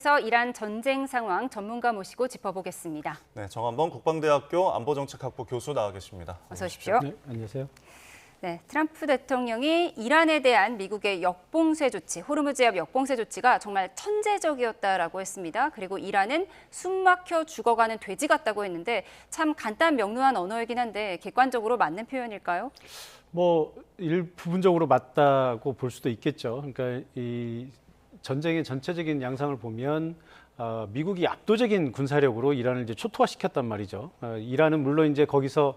그래서 이란 전쟁 상황 전문가 모시고 짚어보겠습니다. 네, 정한범 국방대학교 안보정책학부 교수 나와 계십니다. 어서 오십시오. 네, 안녕하세요. 네, 트럼프 대통령이 이란에 대한 미국의 역봉쇄 조치, 호르무즈 해협 역봉쇄 조치가 정말 천재적이었다라고 했습니다. 그리고 이란은 숨막혀 죽어가는 돼지 같다고 했는데 참 간단 명료한 언어이긴 한데 객관적으로 맞는 표현일까요? 뭐 일부분적으로 맞다고 볼 수도 있겠죠. 그러니까 이 전쟁의 전체적인 양상을 보면 미국이 압도적인 군사력으로 이란을 이제 초토화시켰단 말이죠. 이란은 물론 이제 거기서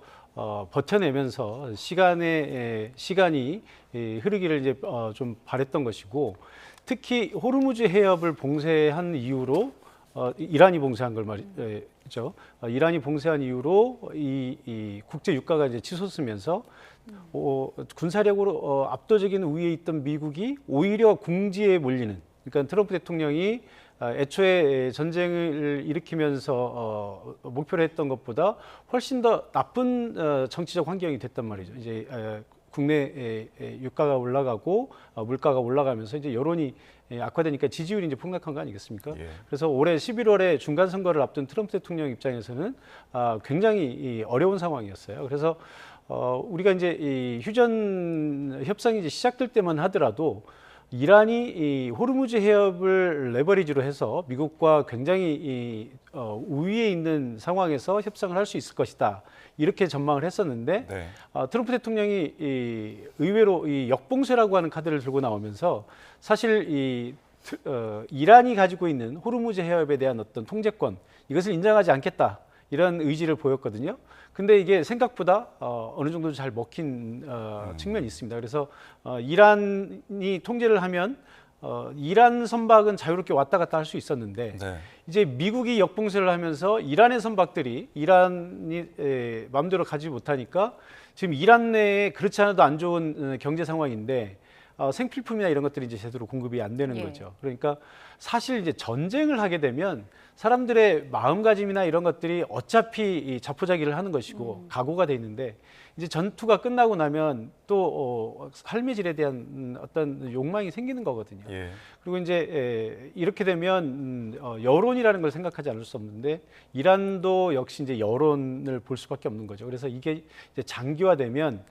버텨내면서 시간이 흐르기를 이제 좀 바랬던 것이고, 특히 호르무즈 해협을 봉쇄한 이유로 이란이 봉쇄한 걸 말이죠. 이란이 봉쇄한 이유로 이 국제 유가가 이제 치솟으면서 군사력으로 압도적인 우위에 있던 미국이 오히려 궁지에 몰리는, 그러니까 트럼프 대통령이 애초에 전쟁을 일으키면서 목표로 했던 것보다 훨씬 더 나쁜 정치적 환경이 됐단 말이죠. 이제 국내 유가가 올라가고 물가가 올라가면서 이제 여론이 악화되니까 지지율이 이제 폭락한 거 아니겠습니까? 예. 그래서 올해 11월에 중간 선거를 앞둔 트럼프 대통령 입장에서는 굉장히 어려운 상황이었어요. 그래서 우리가 이제 이 휴전 협상이 이제 시작될 때만 하더라도 이란이 이 호르무즈 해협을 레버리지로 해서 미국과 굉장히 우위에 있는 상황에서 협상을 할 수 있을 것이다, 이렇게 전망을 했었는데, 네. 트럼프 대통령이 의외로 이 역봉쇄라고 하는 카드를 들고 나오면서 사실 이란이 가지고 있는 호르무즈 해협에 대한 어떤 통제권, 이것을 인정하지 않겠다, 이런 의지를 보였거든요. 근데 이게 생각보다 어느 정도 잘 먹힌 측면이 있습니다. 그래서 이란이 통제를 하면 이란 선박은 자유롭게 왔다 갔다 할 수 있었는데, 네. 이제 미국이 역봉쇄를 하면서 이란의 선박들이 이란이 마음대로 가지 못하니까 지금 이란 내에 그렇지 않아도 안 좋은 경제 상황인데 생필품이나 이런 것들이 이제 제대로 공급이 안 되는 거죠. 그러니까 사실 이제 전쟁을 하게 되면 사람들의 마음가짐이나 이런 것들이 어차피 자포자기를 하는 것이고 각오가 돼 있는데, 이제 전투가 끝나고 나면 또 삶의 질에 대한 어떤 욕망이 생기는 거거든요. 예. 그리고 이제 이렇게 되면 여론이라는 걸 생각하지 않을 수 없는데, 이란도 역시 이제 여론을 볼 수밖에 없는 거죠. 그래서 이게 이제 장기화되면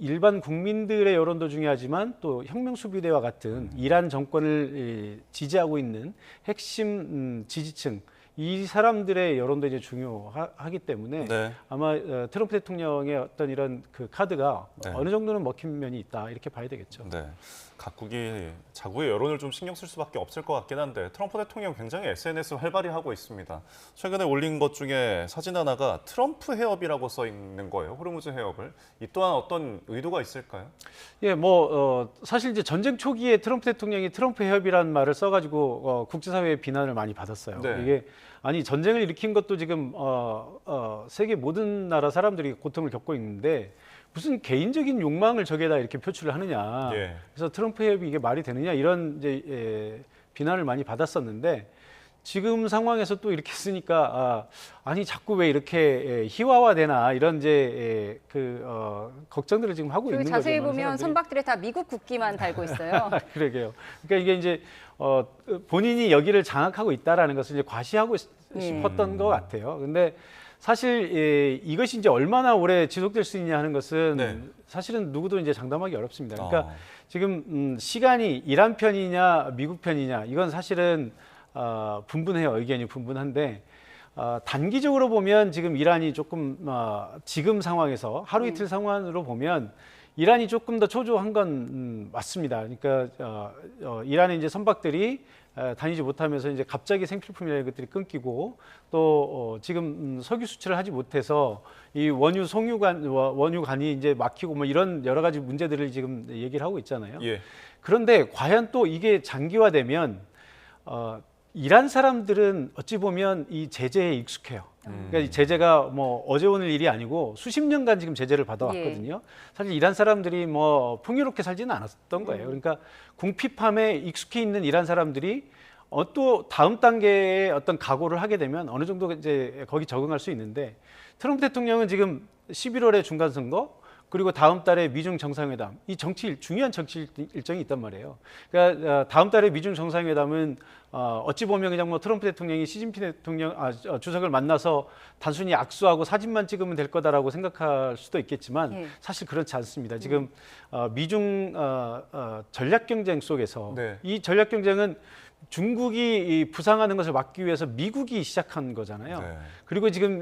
일반 국민들의 여론도 중요하지만 또 혁명수비대와 같은 이란 정권을 지지하고 있는 핵심 지지층, 이 사람들의 여론도 이제 중요하기 때문에, 네. 아마 트럼프 대통령의 어떤 이런 그 카드가, 네. 어느 정도는 먹힌 면이 있다, 이렇게 봐야 되겠죠. 네. 각국이 자국의 여론을 좀 신경 쓸 수밖에 없을 것 같긴 한데, 트럼프 대통령 굉장히 SNS 활발히 하고 있습니다. 최근에 올린 것 중에 사진 하나가 트럼프 해협이라고 써 있는 거예요. 호르무즈 해협을. 이 또한 어떤 의도가 있을까요? 예, 사실 이제 전쟁 초기에 트럼프 대통령이 트럼프 해협이라는 말을 써가지고 국제사회의 비난을 많이 받았어요. 네. 이게 아니, 전쟁을 일으킨 것도 지금 세계 모든 나라 사람들이 고통을 겪고 있는데 무슨 개인적인 욕망을 저기에다 이렇게 표출을 하느냐. 예. 그래서 트럼프 해협이 이게 말이 되느냐, 이런 이제 비난을 많이 받았었는데, 지금 상황에서 또 이렇게 쓰니까 아니 자꾸 왜 이렇게 희화화되나, 이런 이제 걱정들을 지금 하고 있는 거죠. 자세히 보면 선박들에 다 미국 국기만 달고 있어요. 그러게요. 그러니까 이게 이제 본인이 여기를 장악하고 있다라는 것을 이제 과시하고 싶었던 것 같아요. 근데 사실 이것이 이제 얼마나 오래 지속될 수 있냐 하는 것은, 네. 사실은 누구도 이제 장담하기 어렵습니다. 그러니까 지금 시간이 이란 편이냐 미국 편이냐, 이건 사실은 분분해요. 의견이 분분한데, 단기적으로 보면 지금 이란이 조금 지금 상황에서 하루 이틀 상황으로 보면 이란이 조금 더 초조한 건 맞습니다. 그러니까 이란의 이제 선박들이 다니지 못하면서 이제 갑자기 생필품이라는 것들이 끊기고, 또 지금 석유 수출을 하지 못해서 이 원유관이 이제 막히고 뭐 이런 여러 가지 문제들을 지금 얘기를 하고 있잖아요. 예. 그런데 과연 또 이게 장기화되면 이란 사람들은 어찌 보면 이 제재에 익숙해요. 그러니까 이 제재가 뭐 어제 오늘 일이 아니고 수십 년간 지금 제재를 받아왔거든요. 예. 사실 이란 사람들이 뭐 풍요롭게 살지는 않았던 거예요. 그러니까 궁핍함에 익숙해 있는 이란 사람들이 또 다음 단계의 어떤 각오를 하게 되면 어느 정도 이제 거기 적응할 수 있는데, 트럼프 대통령은 지금 11월에 중간 선거, 그리고 다음 달에 미중 정상회담, 이 중요한 정치 일정이 있단 말이에요. 그러니까 다음 달에 미중 정상회담은 어찌 보면 그냥 뭐 트럼프 대통령이 시진핑 대통령 주석을 만나서 단순히 악수하고 사진만 찍으면 될 거다라고 생각할 수도 있겠지만 예. 사실 그렇지 않습니다. 지금 미중 전략 경쟁 속에서 네. 이 전략 경쟁은 중국이 부상하는 것을 막기 위해서 미국이 시작한 거잖아요. 네. 그리고 지금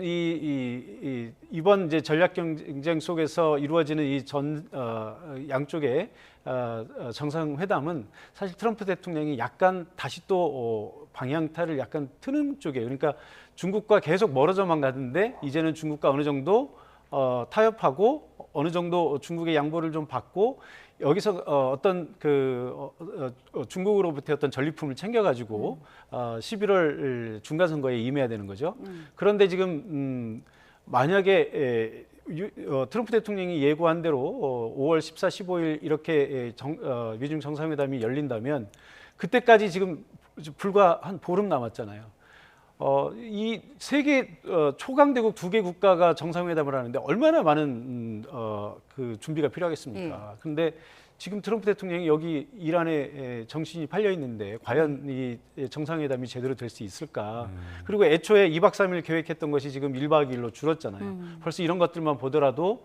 이번 이제 전략 경쟁 속에서 이루어지는 이 양쪽의 정상회담은 사실 트럼프 대통령이 약간 다시 또 방향타를 약간 트는 쪽이에요. 그러니까 중국과 계속 멀어져만 가는데 이제는 중국과 어느 정도 타협하고 어느 정도 중국의 양보를 좀 받고 여기서 어떤 중국으로부터 어떤 전리품을 챙겨가지고 11월 중간 선거에 임해야 되는 거죠. 그런데 지금 만약에 트럼프 대통령이 예고한 대로 5월 14, 15일 이렇게 미중 정상회담이 열린다면 그때까지 지금 불과 한 보름 남았잖아요. 이 세계 초강대국 2개 국가가 정상회담을 하는데 얼마나 많은 그 준비가 필요하겠습니까? 그런데 지금 트럼프 대통령이 여기 이란에 정신이 팔려 있는데 과연 이 정상회담이 제대로 될 수 있을까? 그리고 애초에 2박 3일 계획했던 것이 지금 1박 2일로 줄었잖아요. 벌써 이런 것들만 보더라도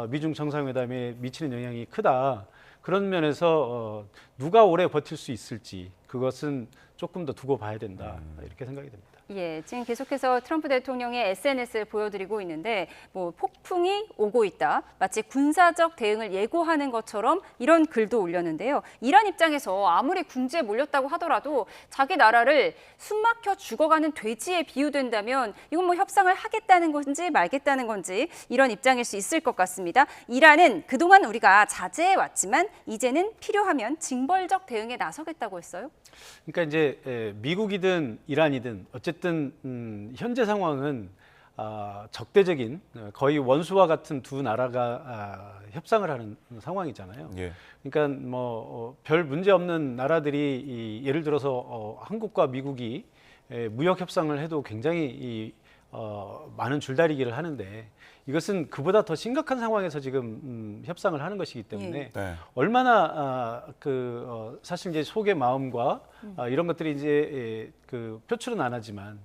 미중 정상회담에 미치는 영향이 크다. 그런 면에서 누가 오래 버틸 수 있을지 그것은 조금 더 두고 봐야 된다. 이렇게 생각이 됩니다. 예, 지금 계속해서 트럼프 대통령의 SNS를 보여드리고 있는데 뭐 폭풍이 오고 있다. 마치 군사적 대응을 예고하는 것처럼 이런 글도 올렸는데요. 이란 입장에서 아무리 궁지에 몰렸다고 하더라도 자기 나라를 숨막혀 죽어가는 돼지에 비유된다면 이건 뭐 협상을 하겠다는 건지 말겠다는 건지 이런 입장일 수 있을 것 같습니다. 이란은 그동안 우리가 자제해왔지만 이제는 필요하면 징벌적 대응에 나서겠다고 했어요. 그러니까 이제 미국이든 이란이든 어쨌든 현재 상황은 적대적인 거의 원수와 같은 두 나라가 협상을 하는 상황이잖아요. 예. 그러니까 뭐 별 문제 없는 나라들이 예를 들어서 한국과 미국이 무역 협상을 해도 굉장히 많은 줄다리기를 하는데 이것은 그보다 더 심각한 상황에서 지금 협상을 하는 것이기 때문에 네. 얼마나 사실 이제 속의 마음과 이런 것들이 이제 표출은 안 하지만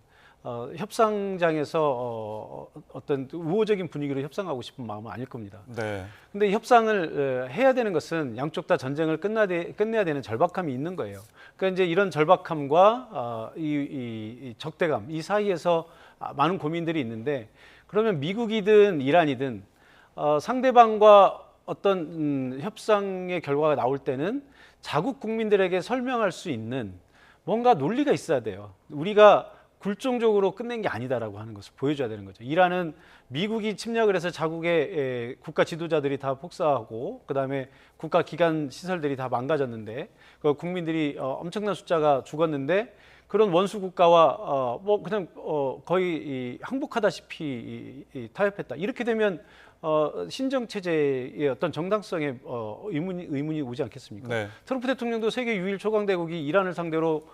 협상장에서 어떤 우호적인 분위기로 협상하고 싶은 마음은 아닐 겁니다. 네. 근데 협상을 해야 되는 것은 양쪽 다 전쟁을 끝내야 되는 절박함이 있는 거예요. 그러니까 이제 이런 절박함과 이 적대감 이 사이에서 많은 고민들이 있는데 그러면 미국이든 이란이든 상대방과 어떤 협상의 결과가 나올 때는 자국 국민들에게 설명할 수 있는 뭔가 논리가 있어야 돼요. 우리가 굴종적으로 끝낸 게 아니다라고 하는 것을 보여줘야 되는 거죠. 이란은 미국이 침략을 해서 자국의 국가 지도자들이 다 폭사하고 그다음에 국가 기관 시설들이 다 망가졌는데 그 국민들이 엄청난 숫자가 죽었는데 그런 원수 국가와 뭐 그냥 거의 항복하다시피 타협했다. 이렇게 되면 신정 체제의 어떤 정당성에 의문이 오지 않겠습니까? 네. 트럼프 대통령도 세계 유일 초강대국이 이란을 상대로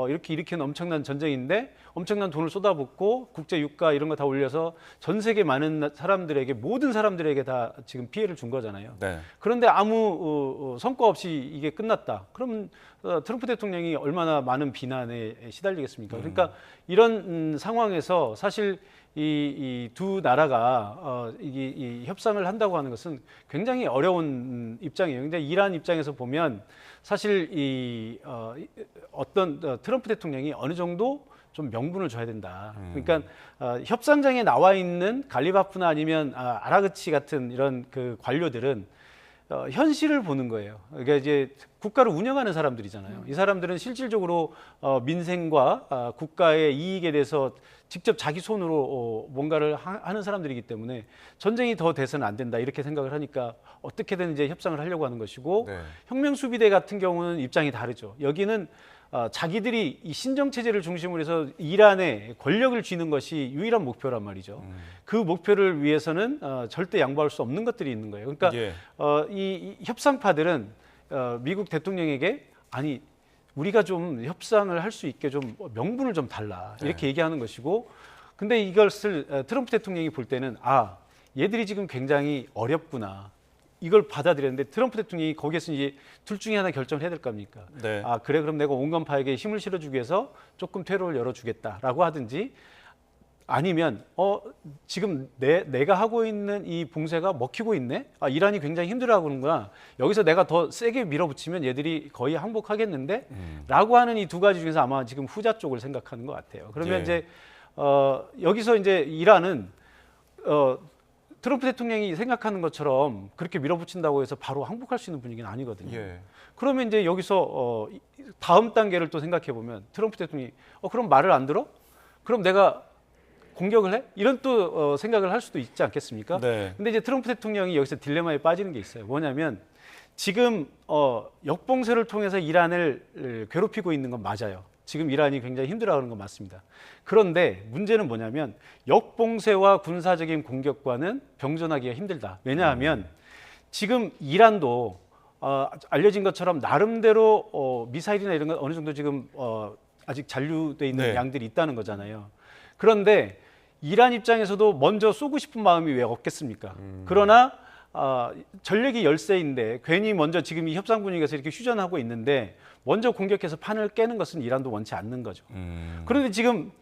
이렇게 일으킨 엄청난 전쟁인데 엄청난 돈을 쏟아붓고 국제 유가 이런 거 다 올려서 전 세계 많은 사람들에게 모든 사람들에게 다 지금 피해를 준 거잖아요. 네. 그런데 아무 성과 없이 이게 끝났다. 그러면 트럼프 대통령이 얼마나 많은 비난에 시달리겠습니까? 그러니까 이런 상황에서 사실 이 두 나라가 이 협상을 한다고 하는 것은 굉장히 어려운 입장이에요. 근데 이란 입장에서 보면 사실 어떤 트럼프 대통령이 어느 정도 좀 명분을 줘야 된다. 그러니까 협상장에 나와 있는 갈리바프나 아니면 아라그치 같은 이런 그 관료들은 현실을 보는 거예요. 그러니까 이제 국가를 운영하는 사람들이잖아요. 이 사람들은 실질적으로 민생과 국가의 이익에 대해서 직접 자기 손으로 뭔가를 하는 사람들이기 때문에 전쟁이 더 돼서는 안 된다 이렇게 생각을 하니까 어떻게든 이제 협상을 하려고 하는 것이고 네. 혁명수비대 같은 경우는 입장이 다르죠. 여기는 자기들이 이 신정 체제를 중심으로 해서 이란에 권력을 쥐는 것이 유일한 목표란 말이죠. 그 목표를 위해서는 절대 양보할 수 없는 것들이 있는 거예요. 그러니까 예. 이 협상파들은 미국 대통령에게 아니 우리가 좀 협상을 할 수 있게 좀 명분을 좀 달라 이렇게 얘기하는 것이고 근데 이것을 트럼프 대통령이 볼 때는 얘들이 지금 굉장히 어렵구나. 이걸 받아들였는데 트럼프 대통령이 거기에서 이제 둘 중에 하나 결정을 해야 될 거 아닙니까? 네. 아 그래 그럼 내가 온건파에게 힘을 실어주기 위해서 조금 퇴로를 열어주겠다라고 하든지 아니면 지금 내가 하고 있는 이 봉쇄가 먹히고 있네. 아 이란이 굉장히 힘들어하고 있는구나. 여기서 내가 더 세게 밀어붙이면 얘들이 거의 항복하겠는데? 라고 하는 이 두 가지 중에서 아마 지금 후자 쪽을 생각하는 것 같아요. 그러면 예. 이제 여기서 이제 이란은 트럼프 대통령이 생각하는 것처럼 그렇게 밀어붙인다고 해서 바로 항복할 수 있는 분위기는 아니거든요. 예. 그러면 이제 여기서 다음 단계를 또 생각해 보면 트럼프 대통령이 그럼 말을 안 들어? 그럼 내가 공격을 해? 이런 또 생각을 할 수도 있지 않겠습니까? 네. 근데 이제 트럼프 대통령이 여기서 딜레마에 빠지는 게 있어요. 뭐냐면 지금 역봉쇄를 통해서 이란을 괴롭히고 있는 건 맞아요. 지금 이란이 굉장히 힘들어하는 건 맞습니다. 그런데 문제는 뭐냐면 역봉쇄와 군사적인 공격과는 병존하기가 힘들다. 왜냐하면 지금 이란도 알려진 것처럼 나름대로 미사일이나 이런 건 어느 정도 지금 아직 잔류돼 있는 네. 양들이 있다는 거잖아요. 그런데 이란 입장에서도 먼저 쏘고 싶은 마음이 왜 없겠습니까? 그러나 전력이 열세인데 괜히 먼저 지금 이 협상 분위기에서 이렇게 휴전하고 있는데 먼저 공격해서 판을 깨는 것은 이란도 원치 않는 거죠. 그런데 지금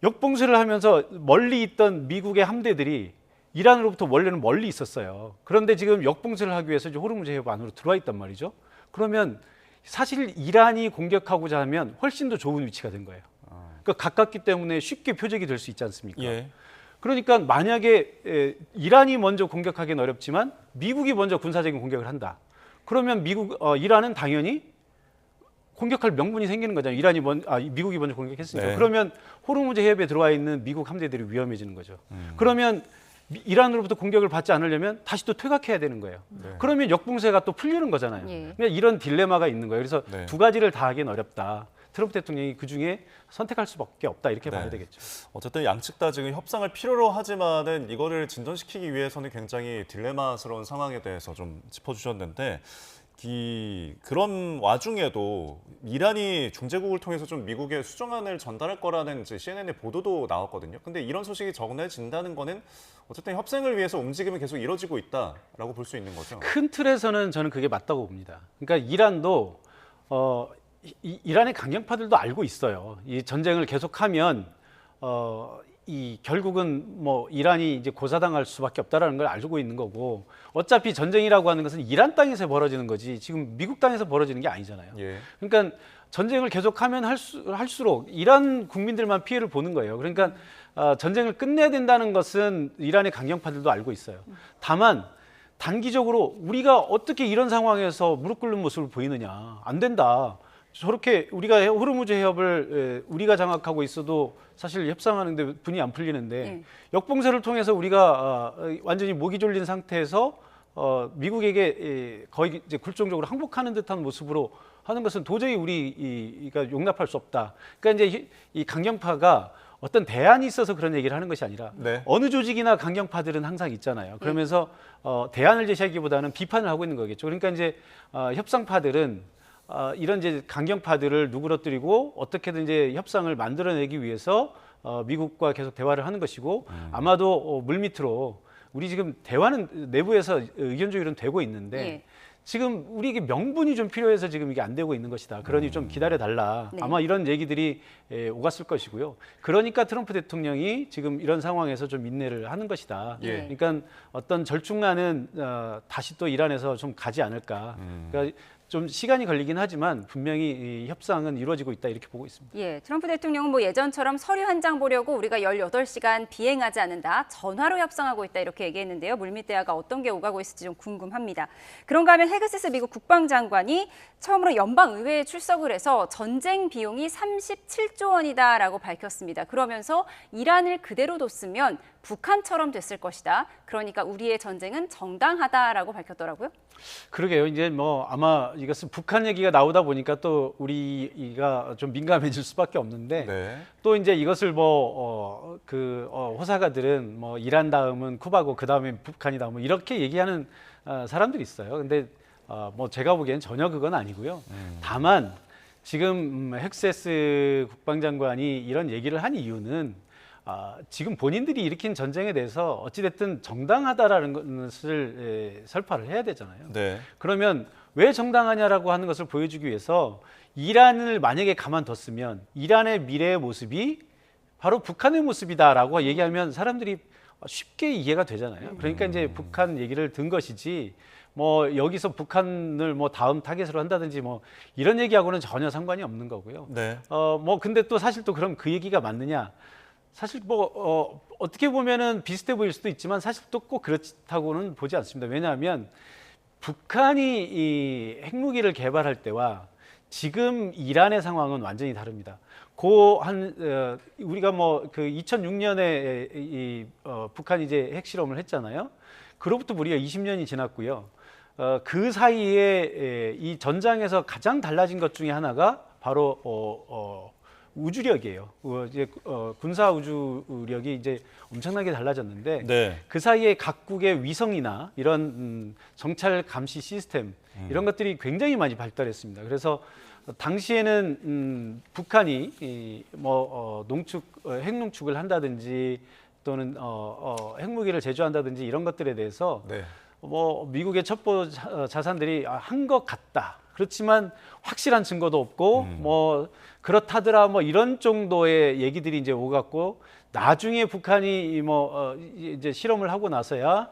역봉쇄를 하면서 멀리 있던 미국의 함대들이 이란으로부터 원래는 멀리 있었어요. 그런데 지금 역봉쇄를 하기 위해서 이제 호르무즈 해협 안으로 들어와 있단 말이죠. 그러면 사실 이란이 공격하고자 하면 훨씬 더 좋은 위치가 된 거예요. 그러니까 가깝기 때문에 쉽게 표적이 될 수 있지 않습니까? 예. 그러니까 만약에 이란이 먼저 공격하기는 어렵지만 미국이 먼저 군사적인 공격을 한다. 그러면 이란은 당연히 공격할 명분이 생기는 거잖아요. 미국이 먼저 공격했으니까. 네. 그러면 호르무즈 해협에 들어와 있는 미국 함대들이 위험해지는 거죠. 그러면 이란으로부터 공격을 받지 않으려면 다시 또 퇴각해야 되는 거예요. 네. 그러면 역봉쇄가 또 풀리는 거잖아요. 예. 그러니까 이런 딜레마가 있는 거예요. 그래서 네. 두 가지를 다 하기는 어렵다. 트럼프 대통령이 그중에 선택할 수밖에 없다 이렇게 봐야 네. 되겠죠. 어쨌든 양측 다 지금 협상을 필요로 하지만은 이거를 진전시키기 위해서는 굉장히 딜레마스러운 상황에 대해서 좀 짚어주셨는데 그런 와중에도 이란이 중재국을 통해서 좀 미국에 수정안을 전달할 거라는 이제 CNN의 보도도 나왔거든요. 근데 이런 소식이 전해진다는 거는 어쨌든 협상을 위해서 움직임이 계속 이뤄지고 있다라고 볼 수 있는 거죠. 큰 틀에서는 저는 그게 맞다고 봅니다. 그러니까 이란도 이란의 강경파들도 알고 있어요. 이 전쟁을 계속하면 결국은 뭐 이란이 이제 고사당할 수밖에 없다라는 걸 알고 있는 거고 어차피 전쟁이라고 하는 것은 이란 땅에서 벌어지는 거지 지금 미국 땅에서 벌어지는 게 아니잖아요. 예. 그러니까 전쟁을 계속하면 할수록 이란 국민들만 피해를 보는 거예요. 그러니까 전쟁을 끝내야 된다는 것은 이란의 강경파들도 알고 있어요. 다만 단기적으로 우리가 어떻게 이런 상황에서 무릎 꿇는 모습을 보이느냐. 안 된다. 저렇게 우리가 호르무즈 해협을 우리가 장악하고 있어도 사실 협상하는데 분이 안 풀리는데 역봉쇄를 통해서 우리가 완전히 목이 졸린 상태에서 미국에게 거의 이제 굴종적으로 항복하는 듯한 모습으로 하는 것은 도저히 우리가 용납할 수 없다. 그러니까 이제 이 강경파가 어떤 대안이 있어서 그런 얘기를 하는 것이 아니라 네. 어느 조직이나 강경파들은 항상 있잖아요. 그러면서 대안을 제시하기보다는 비판을 하고 있는 거겠죠. 그러니까 이제 협상파들은 이런 이제 강경파들을 누그러뜨리고 어떻게든 이제 협상을 만들어내기 위해서 미국과 계속 대화를 하는 것이고 아마도 물밑으로 우리 지금 대화는 내부에서 의견 조율은 되고 있는데 예. 지금 우리에게 명분이 좀 필요해서 지금 이게 안 되고 있는 것이다. 그러니 좀 기다려 달라. 네. 아마 이런 얘기들이 오갔을 것이고요. 그러니까 트럼프 대통령이 지금 이런 상황에서 좀 인내를 하는 것이다. 예. 그러니까 어떤 절충안은 다시 또 이란에서 좀 가지 않을까. 그러니까 좀 시간이 걸리긴 하지만 분명히 이 협상은 이루어지고 있다 이렇게 보고 있습니다. 예, 트럼프 대통령은 뭐 예전처럼 서류 한 장 보려고 우리가 18시간 비행하지 않는다. 전화로 협상하고 있다 이렇게 얘기했는데요. 물밑 대화가 어떤 게 오가고 있을지 좀 궁금합니다. 그런가 하면 헤그세스 미국 국방장관이 처음으로 연방의회에 출석을 해서 전쟁 비용이 37조 원이다라고 밝혔습니다. 그러면서 이란을 그대로 뒀으면 북한처럼 됐을 것이다. 그러니까 우리의 전쟁은 정당하다라고 밝혔더라고요. 그러게요. 이제 뭐 아마 이것은 북한 얘기가 나오다 보니까 또 우리가 좀 민감해질 수밖에 없는데 네. 또 이제 이것을 호사가들은 뭐 이란 다음은 쿠바고 그 다음에 북한이다 뭐 이렇게 얘기하는 사람들이 있어요. 근데 뭐 제가 보기엔 전혀 그건 아니고요. 다만 지금 헥세스 국방장관이 이런 얘기를 한 이유는 지금 본인들이 일으킨 전쟁에 대해서 어찌됐든 정당하다라는 것을 설파를 해야 되잖아요. 네. 그러면 왜 정당하냐라고 하는 것을 보여주기 위해서 이란을 만약에 가만뒀으면 이란의 미래의 모습이 바로 북한의 모습이다라고 얘기하면 사람들이 쉽게 이해가 되잖아요. 그러니까 이제 북한 얘기를 든 것이지 뭐 여기서 북한을 뭐 다음 타겟으로 한다든지 뭐 이런 얘기하고는 전혀 상관이 없는 거고요. 네. 뭐 근데 또 사실 또 그럼 그 얘기가 맞느냐? 사실 뭐 어떻게 보면은 비슷해 보일 수도 있지만 사실 또 꼭 그렇다고는 보지 않습니다. 왜냐하면 북한이 이 핵무기를 개발할 때와 지금 이란의 상황은 완전히 다릅니다. 우리가 뭐 그 2006년에 북한이 이제 핵실험을 했잖아요. 그로부터 무려 20년이 지났고요. 그 사이에 이 전장에서 가장 달라진 것 중에 하나가 바로 우주력이에요. 이제 군사 우주력이 이제 엄청나게 달라졌는데 네. 그 사이에 각국의 위성이나 이런 정찰 감시 시스템 이런 것들이 굉장히 많이 발달했습니다. 그래서 당시에는 북한이 핵농축을 한다든지 또는 핵무기를 제조한다든지 이런 것들에 대해서 네. 뭐 미국의 첩보 자산들이 한 것 같다. 그렇지만 확실한 증거도 없고 뭐 그렇다더라 뭐 이런 정도의 얘기들이 이제 오갔고 나중에 북한이 이제 실험을 하고 나서야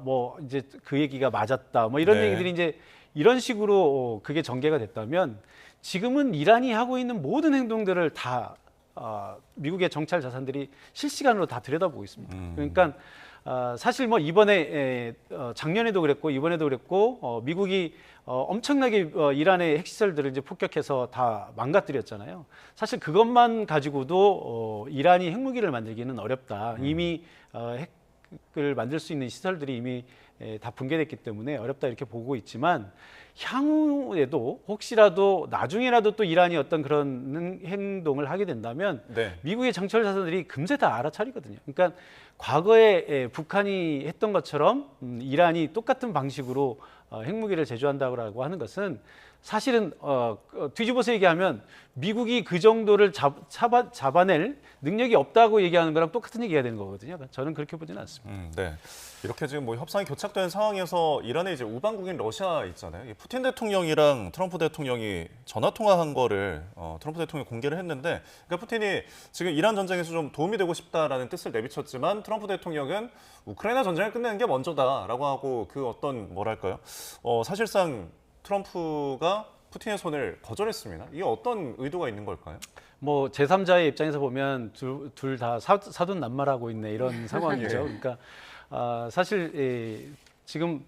뭐 이제 그 얘기가 맞았다. 뭐 이런 네. 얘기들이 이제 이런 식으로 그게 전개가 됐다면 지금은 이란이 하고 있는 모든 행동들을 다 미국의 정찰 자산들이 실시간으로 다 들여다보고 있습니다. 그러니까 사실 뭐 이번에 작년에도 그랬고 이번에도 그랬고 미국이 엄청나게 이란의 핵시설들을 이제 폭격해서 다 망가뜨렸잖아요. 사실 그것만 가지고도 이란이 핵무기를 만들기는 어렵다. 이미 핵을 만들 수 있는 시설들이 이미 다 붕괴됐기 때문에 어렵다 이렇게 보고 있지만 향후에도 혹시라도 나중에라도 또 이란이 어떤 그런 행동을 하게 된다면 네. 미국의 정찰 자산들이 금세 다 알아차리거든요. 그러니까 과거에 북한이 했던 것처럼 이란이 똑같은 방식으로 핵무기를 제조한다고 하는 것은 사실은 뒤집어서 얘기하면 미국이 그 정도를 잡아낼 능력이 없다고 얘기하는 거랑 똑같은 얘기가 되는 거거든요. 저는 그렇게 보지는 않습니다. 네. 이렇게 지금 뭐 협상이 교착된 상황에서 이란의 이제 우방국인 러시아 있잖아요. 이 푸틴 대통령이랑 트럼프 대통령이 전화 통화한 거를 트럼프 대통령이 공개를 했는데, 그러니까 푸틴이 지금 이란 전쟁에서 좀 도움이 되고 싶다라는 뜻을 내비쳤지만 트럼프 대통령은 우크라이나 전쟁을 끝내는 게 먼저다라고 하고 그 어떤 뭐랄까요? 사실상 트럼프가 푸틴의 손을 거절했습니다. 이게 어떤 의도가 있는 걸까요? 뭐 제3자의 입장에서 보면 둘 다 사돈난말하고 있네 이런 상황이죠. 그러니까 사실 지금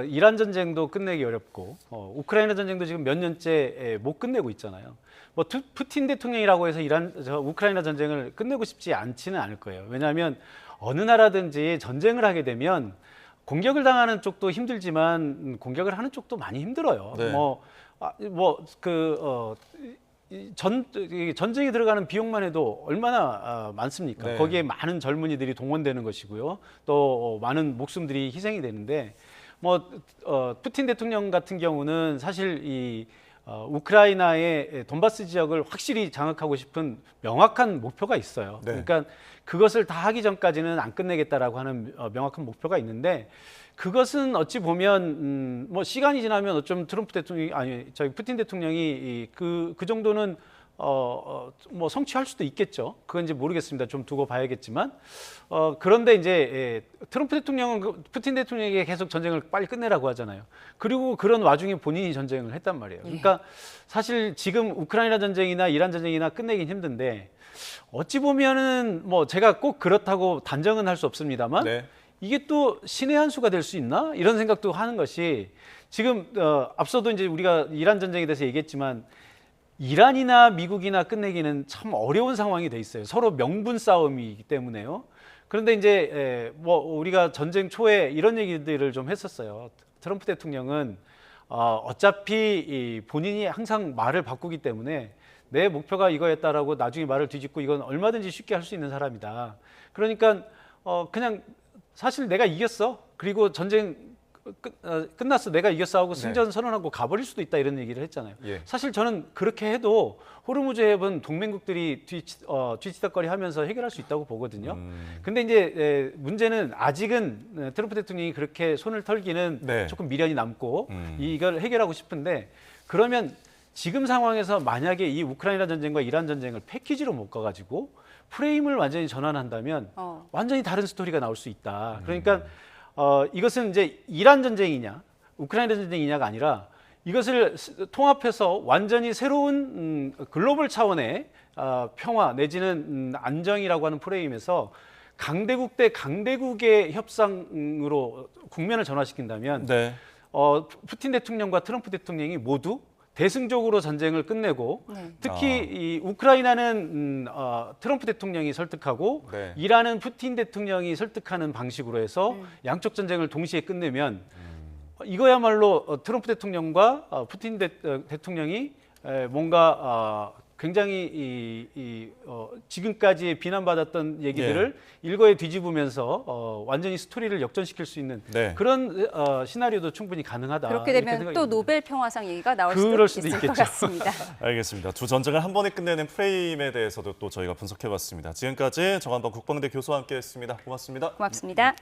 이란 전쟁도 끝내기 어렵고 우크라이나 전쟁도 지금 몇 년째 못 끝내고 있잖아요. 뭐 푸틴 대통령이라고 해서 우크라이나 전쟁을 끝내고 싶지 않지는 않을 거예요. 왜냐하면 어느 나라든지 전쟁을 하게 되면 공격을 당하는 쪽도 힘들지만 공격을 하는 쪽도 많이 힘들어요. 네. 전쟁에 들어가는 비용만 해도 얼마나 많습니까? 네. 거기에 많은 젊은이들이 동원되는 것이고요. 또 많은 목숨들이 희생이 되는데 푸틴 대통령 같은 경우는 사실 이 우크라이나의 돈바스 지역을 확실히 장악하고 싶은 명확한 목표가 있어요. 네. 그러니까 그것을 다 하기 전까지는 안 끝내겠다라고 하는 명확한 목표가 있는데 그것은 어찌 보면 뭐 시간이 지나면 어쩜 트럼프 대통령이 푸틴 대통령이 그 정도는 뭐 성취할 수도 있겠죠. 그건 이제 모르겠습니다. 좀 두고 봐야겠지만 그런데 이제 트럼프 대통령은 푸틴 대통령에게 계속 전쟁을 빨리 끝내라고 하잖아요. 그리고 그런 와중에 본인이 전쟁을 했단 말이에요. 그러니까 사실 지금 우크라이나 전쟁이나 이란 전쟁이나 끝내긴 힘든데 어찌 보면은 뭐 제가 꼭 그렇다고 단정은 할 수 없습니다만 네. 이게 또 신의 한 수가 될 수 있나 이런 생각도 하는 것이 지금 앞서도 이제 우리가 이란 전쟁에 대해서 얘기했지만 이란이나 미국이나 끝내기는 참 어려운 상황이 돼 있어요. 서로 명분 싸움이기 때문에요. 그런데 이제 뭐 우리가 전쟁 초에 이런 얘기들을 좀 했었어요. 트럼프 대통령은 어차피 본인이 항상 말을 바꾸기 때문에 내 목표가 이거였다라고 나중에 말을 뒤집고 이건 얼마든지 쉽게 할 수 있는 사람이다. 그러니까 그냥 사실 내가 이겼어. 그리고 전쟁 끝났어. 내가 이겼어 하고 네. 승전 선언하고 가버릴 수도 있다 이런 얘기를 했잖아요. 예. 사실 저는 그렇게 해도 호르무즈 해협은 동맹국들이 뒤치다거리 하면서 해결할 수 있다고 보거든요. 근데 이제 문제는 아직은 트럼프 대통령이 그렇게 손을 털기는 네. 조금 미련이 남고 이걸 해결하고 싶은데 그러면 지금 상황에서 만약에 이 우크라이나 전쟁과 이란 전쟁을 패키지로 묶어가지고 프레임을 완전히 전환한다면 완전히 다른 스토리가 나올 수 있다. 그러니까 이것은 이제 이란 전쟁이냐 우크라이나 전쟁이냐가 아니라 이것을 통합해서 완전히 새로운 글로벌 차원의 평화 내지는 안정이라고 하는 프레임에서 강대국 대 강대국의 협상으로 국면을 전환시킨다면 네. 푸틴 대통령과 트럼프 대통령이 모두 대승적으로 전쟁을 끝내고 네. 특히 이 우크라이나는 트럼프 대통령이 설득하고 네. 이란은 푸틴 대통령이 설득하는 방식으로 해서 양쪽 전쟁을 동시에 끝내면 이거야말로 트럼프 대통령과 푸틴 대통령이 뭔가 굉장히 지금까지 비난받았던 얘기들을 일거에 뒤집으면서 완전히 스토리를 역전시킬 수 있는 네. 그런 시나리오도 충분히 가능하다. 그렇게 이렇게 되면 생각이 또 듭니다. 노벨 평화상 얘기가 나올 그럴 수도 수도 있을 것 있겠죠. 같습니다. 알겠습니다. 두 전쟁을 한 번에 끝내는 프레임에 대해서도 또 저희가 분석해봤습니다. 지금까지 정한범 국방대 교수와 함께했습니다. 고맙습니다. 고맙습니다.